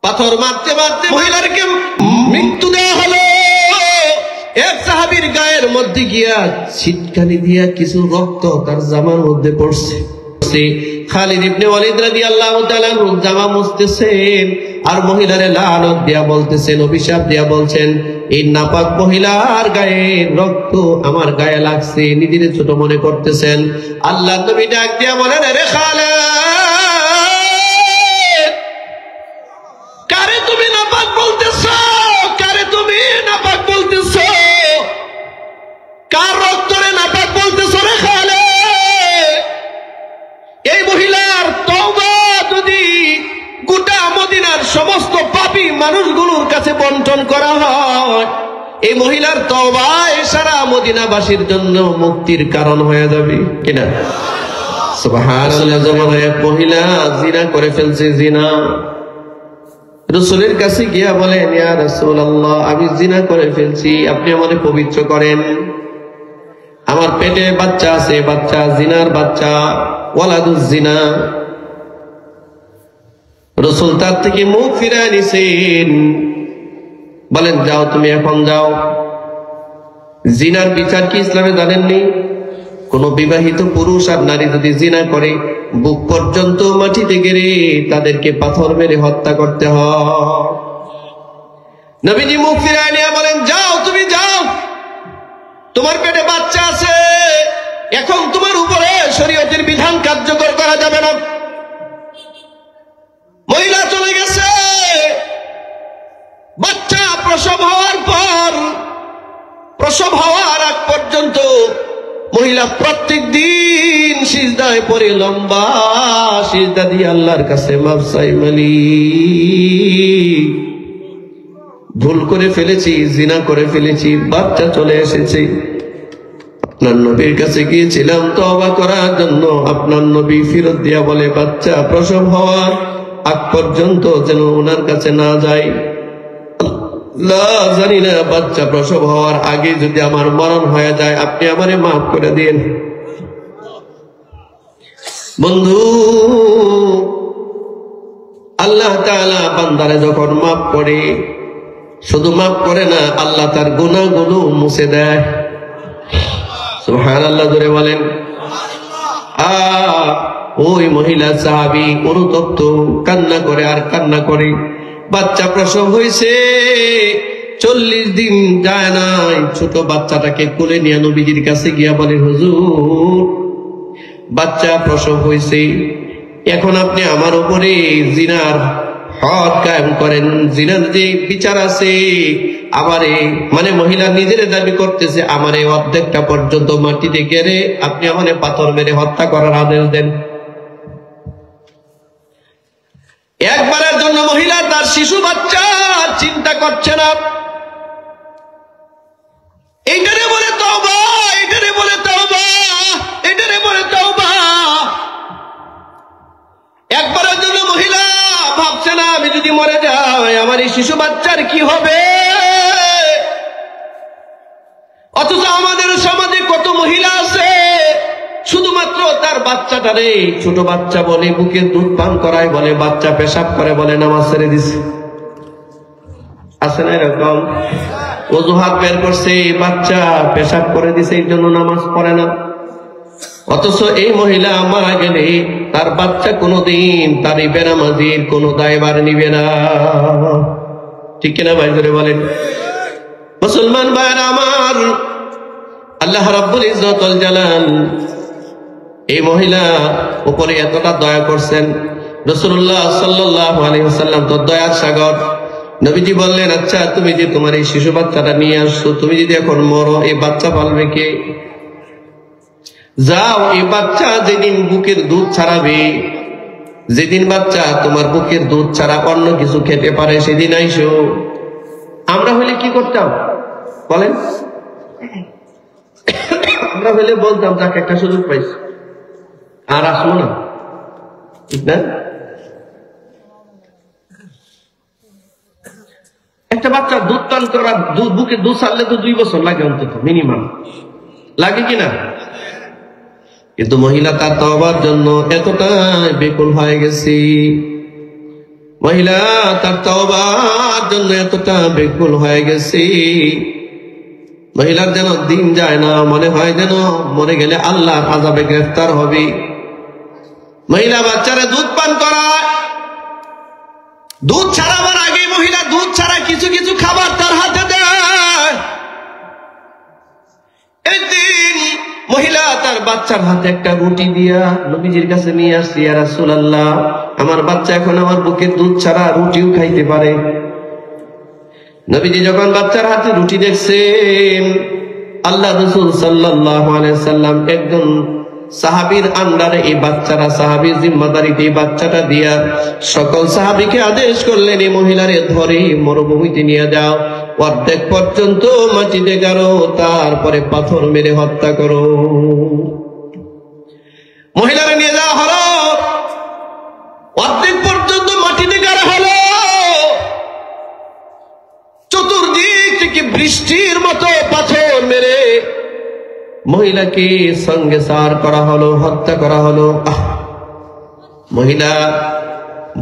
পাথর মারতে মারতে মহিলাকে মৃত্যু দেওয়া হলো। এক সাহাবীর গায়ের মধ্যে গিয়া ছিটকানি দিয়া কিছু রক্ত তার জামার মধ্যে পড়ছে। খালিদ ইবনে ওয়ালিদ রাদিয়াল্লাহু তাআলা জামা মুছতেছেন আর মহিলারে লানত দিয়া বলতেছেন, অভিশাপ দিয়া বলছেন, এই নাপাক মহিলার গায়ে রক্ত আমার গায়ে লাগছে। নিজের ছোট মনে করতেছেন। আল্লাহ নবী ডাক দিয়া বলেন, রে খালিদ, কারে তুমি নাপাক বলতেছো? কারে তুমি নাপাক বলতেছো? কার রক্তরে নাপাক বলতেছো রে খালিদ? এই মহিলার তওবা যদি গোটা মদিনার সমস্ত পাপী মানুষগুলোর কাছে বন্টন করা হয়, এই মহিলার তওবা সারা মদিনাবাসীর জন্য মুক্তির কারণ হয়ে যাবে কিনা? সুবহানাল্লাহ। জমানায় এক মহিলা জিনা করে ফেলছে। জিনা রাসূলের কাছে গিয়া বলেন, ইয়া রাসূলুল্লাহ, আমি জিনা করে ফেলছি, আপনি আমাকে পবিত্র করেন। আমার পেটে বাচ্চা আছে, বাচ্চা জিনার বাচ্চা, ওয়ালাদুজ জিনা। রাসূল তার থেকে মুখ ফিরায় নিছেন, বলেন যাও, তুমি এখন যাও। জিনার বিচার কি ইসলামে জানেননি? কোন বিবাহিত পুরুষ আর নারী যদি জিনা করে, বুক পর্যন্ত মাটিতে গেড়ে তাদেরকে পাথর মেরে হত্যা করতে হয়। নবীজি মুখ ফিরায় নিয়ে বলেন, যাও, তুমি যাও, তোমার পেটে বাচ্চা আছে, এখন তোমার উপরে শরীয়তের বিধান কার্যকর করা যাবে না। মহিলা চলে গেছে। বাচ্চা প্রসব হওয়ার পর, প্রসব হওয়ার আগ পর্যন্ত মহিলা প্রত্যেক দিন সিজদায় পড়ে লম্বা সিজদা দিয়ে আল্লাহর কাছে মাফ চাই, মালিক ভুল করে ফেলেছি, জিনা করে ফেলেছি, বাচ্চা চলে এসেছে। আপনার নবীর কাছে গিয়েছিলাম তওবা করার জন্য, আপনার নবী ফিরত দিয়া বলে, বাচ্চা প্রসব হওয়ার আগ পর্যন্ত যেন ওনার কাছে না যায়। জানি না, বাচ্চা প্রসব হওয়ার আগে যদি আমার মরণ হয়ে যায়, আপনি আমারে মাফ করে দিন। বন্ধু, আল্লাহ তাআলা বান্দারে যখন মাফ করে, শুধু মাফ করে না, আল্লাহ তার গুনাহগুলো মুছে দেয়। সুবহানাল্লাহ, জোরে বলেন। ওই মহিলা সাহাবী অনুতপ্ত, কান্না করে আর কান্না করে। বাচ্চা প্রসব হয়েছে, 40 দিন যায় নাই, ছোট বাচ্চাটাকে কোলে নিয়ে নবীজির কাছে গিয়া বলে, হুজুর, বাচ্চা প্রসব হয়েছে, এখন আপনি আমার উপরে জিনার হদ কায়েম করেন। জিনার যে বিচার আছে, আমারে, মানে মহিলা নিজের দাবি করতেছে, আমারে অর্ধেকটা পর্যন্ত মাটিতে গেড়ে আপনি আমারে পাথর মেরে হত্যা করার আদেশ দেন। একবারের জন্য মহিলা তার শিশু বাচ্চা চিন্তা করছে না। এইটারে বলে তওবা, এইটারে বলে তওবা, এইটারে বলে তওবা। একবারের জন্য মহিলা ভাবছে না, আমি যদি মরে যাই আমার এই শিশু বাচ্চার কি হবে। অথচ আমাদের সমাজে কত মহিলা আছে, শুধুমাত্র তার বাচ্চাটারে, ছোট বাচ্চা বলে বুকের দুধ পান করায়, বলে বাচ্চা পেশাব করে, বলে নামাজ ছেড়ে দিছে। আছে না এরকম? অজুহাত বের করছে, বাচ্চা পেশাব করে দিছে, এই জন্য নামাজ পড়ে না। অথচ এই মহিলা মারা গেলে তার বাচ্চা কোনোদিন তার এই বেনামাজির কোনো দায়ভার নিবে না। ঠিক কিনা ভাই, ধরে বলেন। মুসলমান ভাইরা আমার, আল্লাহ রাব্বুল ইজ্জত ওয়াল জালাল এই মহিলা উপরে এতটা দয়া করছেন। রাসূলুল্লাহ সাল্লাল্লাহু আলাইহি ওয়াসাল্লাম তো দয়ার সাগর। নবীজি বললেন, আচ্ছা, তুমি যে তোমার এই শিশু বাচ্চাটা নিয়ে আসছো, তুমি যদি এখন মরো, এই বাচ্চা পালবে কে? যাও, এই বাচ্চা যেদিন বুকের দুধ ছাড়াবে, যেদিন বাচ্চা তোমার বুকের দুধ ছাড়া অন্য কিছু খেতে পারে, সেদিন আইসো। আমরা হলে কি করতাম বলেন? আমরা হলে বলতাম, যাকে একটা সুযোগ পাইছি, আর আসবো না, ঠিক না? একটা বাচ্চা দুধ পান করা, বুকে দুধ ছাড়লে তো 2 বছর লাগে অন্তত, মিনিমাম লাগে কিনা? কিন্তু মহিলা তার তওবার জন্য এতটাই বেকুল হয়ে গেছে। মহিলা তার তওবার জন্য এতটা ব্যাকুল হয়ে গেছে, মহিলার যেন দিন যায় না, মনে হয় যেন মরে গেলে আল্লাহর আযাবে গ্রেফতার হবে। মহিলা বাচ্চারা দুধ পান করায়, দুধ ছাড়াবার আগে মহিলা দুধ ছাড়া কিছু কিছু খাবার তার হাতে দেয়। একদিন মহিলা তার বাচ্চার হাতে একটা রুটি দিয়া নবীজির কাছে নিয়ে আসছে, ইয়া রাসূলুল্লাহ, আমার বাচ্চা এখন আমার বুকে দুধ ছাড়া রুটিও খাইতে পারে। নবীজি যখন বাচ্চার হাতে রুটি দেখছেন, আল্লাহ রাসূল সাল্লাল্লাহু আলাইহি সাল্লাম একজন সাহাবীর আন্ডারে এই বাচ্চারা, সাহাবীর জিম্মাদারিতে এই বাচ্চাটা দিয়া সকল সাহাবীকে আদেশ করলেন, এই মহিলারে ধরে মরুভূমিতে নিয়ে যাও, অর্ধেক পর্যন্ত মাটিতে গাড়ো, তারপরে পাথর মেরে হত্যা করো। মহিলারে নিয়ে যাওয়া হলো, অর্ধেক পর্যন্ত মাটিতে গাড়া হলো, চতুর্দিক থেকে বৃষ্টির মতো পাথর মেরে মহিলাকে সঙ্গে সার করা হলো, হত্যা করা হলো। মহিলা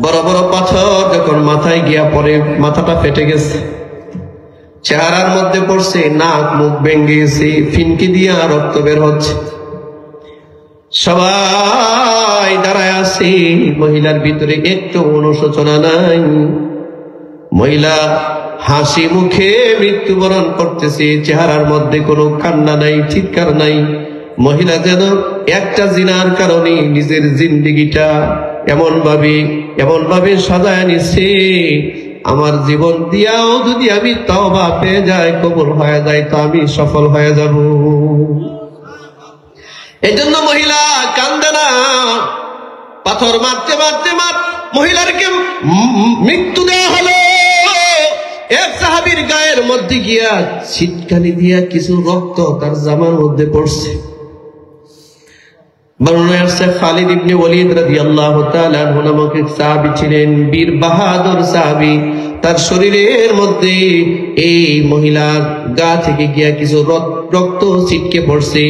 বড় বড় পাথর যখন মাথায় গিয়া পড়ে, মাথাটা ফেটে গেছে, চেহারার মধ্যে পড়ছে, নাক মুখ ভেঙে গেছে, ফিনকি দিয়া রক্ত বের হচ্ছে। সবাই দাঁড়ায় আছে, মহিলার ভিতরে একটু অনুশোচনা নাই। মহিলা হাসি মুখে মৃত্যুবরণ করতেছে, চেহারার মধ্যে কোনো কান্না নাই, চিৎকার নাই। মহিলা যেন একটা জিনার কারণে নিজের জিন্দেগিটা এমন ভাবে সাজায় নিচ্ছে, আমার জীবন দিয়াও যদি আমি তওবা পেয়ে যাই, কবুল হয়ে যায়, তো আমি সফল হয়ে যাব। এই জন্য মহিলা কান্দে না, পাথর মারতে মারতে মহিলারকে মৃত্যু দেওয়া হলো। এক সাহাবীর গায়ের মধ্যে গিয়া ছিটকানি দিয়া কিছু রক্ত তার জামার মধ্যে পড়ছে। বর্ণনায় আসছে খালিদ ইবনে ওয়ালিদ রাদিয়াল্লাহু তাআলা আনহু নামক এক সাহাবী ছিলেন, বীর বাহাদুর সাহাবী। তার শরীরের মধ্যে এই মহিলার গা থেকে গিয়া কিছু রক্ত ছিটকে পড়ছে।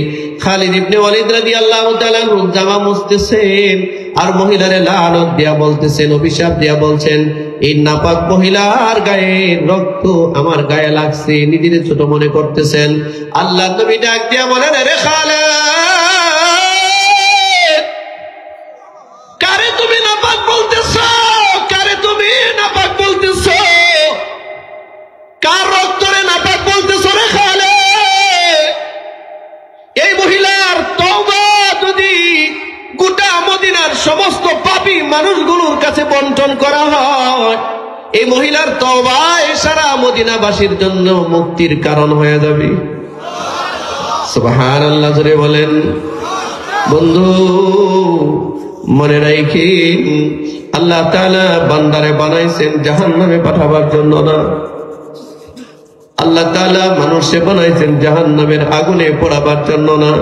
খালিদ ইবনে ওয়ালিদ রাদিয়াল্লাহু তাআলা আনহু জামা মুছতেছেন আর মহিলারে লানত দিয়া বলতেছেন, অভিশাপ দিয়া বলছেন, এই নাপাক মহিলার গায়ে রক্ত আমার গায়ে লাগছে। নিজের ছোট মনে করতেছেন। আল্লাহ নবী ডাক দিয়া বলেন, রে খালিদ, কারে তুমি নাপাক বলতেছো? কারে তুমি নাপাক বলতেছো? কার রক্তরে নাপাক বলতেছো রে খালিদ? এই মহিলার তওবা যদি গোটা মদিনার সমস্ত পাপী মানুষগুলোর কাছে বন্টন করা হয়, এই মহিলার তওবায় সারা মদিনাবাসীর জন্য মুক্তির কারণ হয়ে যাবে। সুবহানাল্লাহ জোরে বলেন। বন্ধু মনে রাখেন, আল্লাহ তাআলা বান্দারে বানাইছেন জাহান্নামে পাঠাবার জন্য না, আল্লাহ তাআলা মানুষে বানাইছেন জাহান্নামের আগুনে পোড়াবার জন্য না।